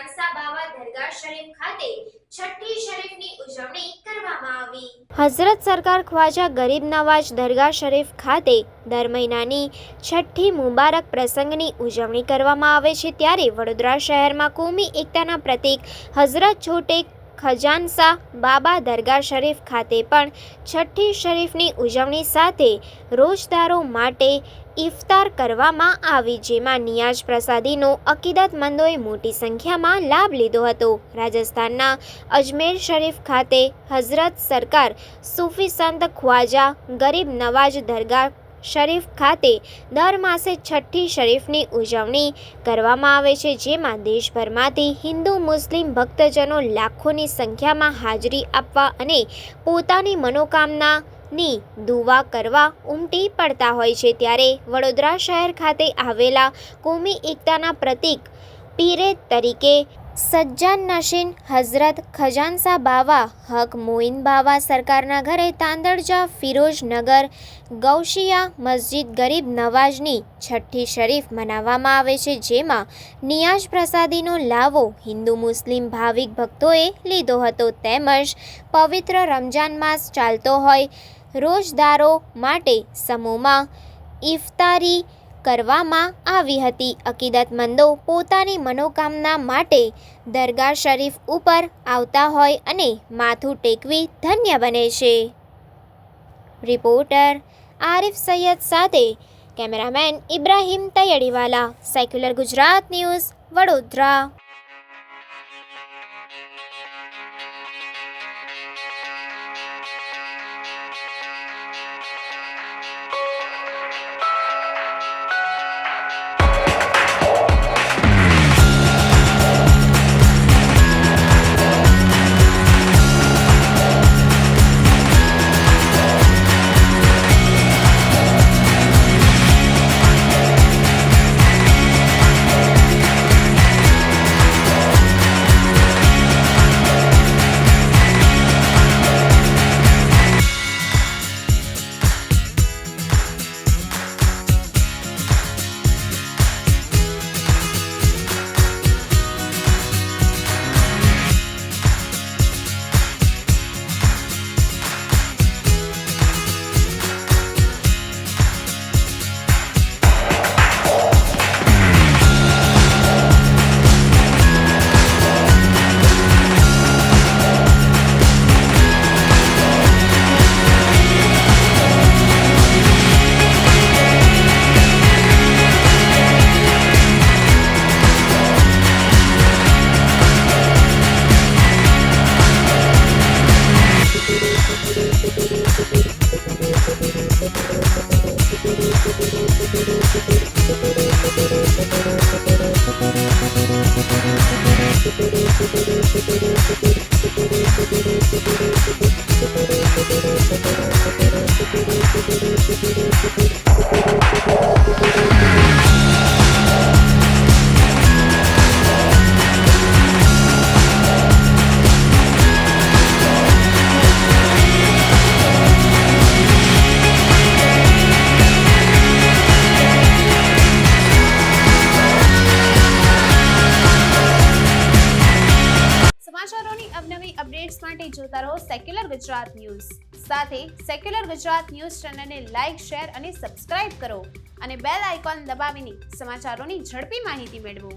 ખજાનસા બાવા દરગાહ શરીફ ખાતે છઠ્ઠી શરીફની ઉજવણી કરવામાં આવી। હઝરત સરકાર ખ્વાજા ગરીબ નવાજ દરગાહ શરીફ ખાતે દર મહિનાની છઠ્ઠી મુબારક પ્રસંગની ઉજવણી કરવામાં આવે છે, ત્યારે વડોદરા શહેરમાં કોમી એકતાના પ્રતીક હઝરત છોટે ખજાનસા બાબા દરગાહ શરીફ ખાતે પણ છઠ્ઠી શરીફની ઉજવણી સાથે રોજદારો માટે ઇફતાર કરવામાં આવી, જેમાં નિયાઝ પ્રસાદીનો અકીદતમંદોએ મોટી સંખ્યામાં લાભ લીધો હતો। રાજસ્થાનના અજમેર શરીફ ખાતે હઝરત સરકાર સૂફી સંત ખ્વાજા ગરીબ નવાજ દરગાહ શરીફ ખાતે દર માસે છઠ્ઠી શરીફની ઉજવણી કરવામાં આવે છે, જેમાં દેશભરમાંથી હિન્દુ મુસ્લિમ ભક્તજનો લાખોની સંખ્યામાં હાજરી આપવા અને પોતાની મનોકામનાની દુઆ કરવા ઉમટી પડતા હોય છે। ત્યારે વડોદરા શહેર ખાતે આવેલા કોમી એકતાના પ્રતીક પીરે તરીકે સજ્જાન નશીન હઝરત ખજાનસા બાવા હક મોઈન બાવા સરકારના ઘરે તાંદળજા ફિરોઝનગર ગૌશિયા મસ્જિદ ગરીબ નવાજની છઠ્ઠી શરીફ મનાવવામાં આવે છે, જેમાં નિયાઝ પ્રસાદીનો લાવો હિન્દુ મુસ્લિમ ભાવિક ભક્તોએ લીધો હતો, તેમજ પવિત્ર રમજાન માસ ચાલતો હોય રોજદારો માટે સમૂહમાં ઇફતારી કરવામાં આવી હતી। અકીદતમંદો પોતાની મનોકામના માટે દરગાહ શરીફ ઉપર આવતા હોય અને માથું ટેકવી ધન્ય બને છે। રિપોર્ટર આરિફ સૈયદ સાથે cameraman Ibrahim Taiyadiwala, secular Gujarat news, Vadodara. સમાચારોની અવનવી અપડેટ્સ માટે જોતા રહો સેક્યુલર ગુજરાત ન્યૂઝ। સાથે સેક્યુલર ગુજરાત ન્યૂઝ ચેનલને લાઇક, શેર અને સબસ્ક્રાઇબ કરો અને બેલ આઇકોન દબાવીને સમાચારોની ઝડપી માહિતી મેળવો।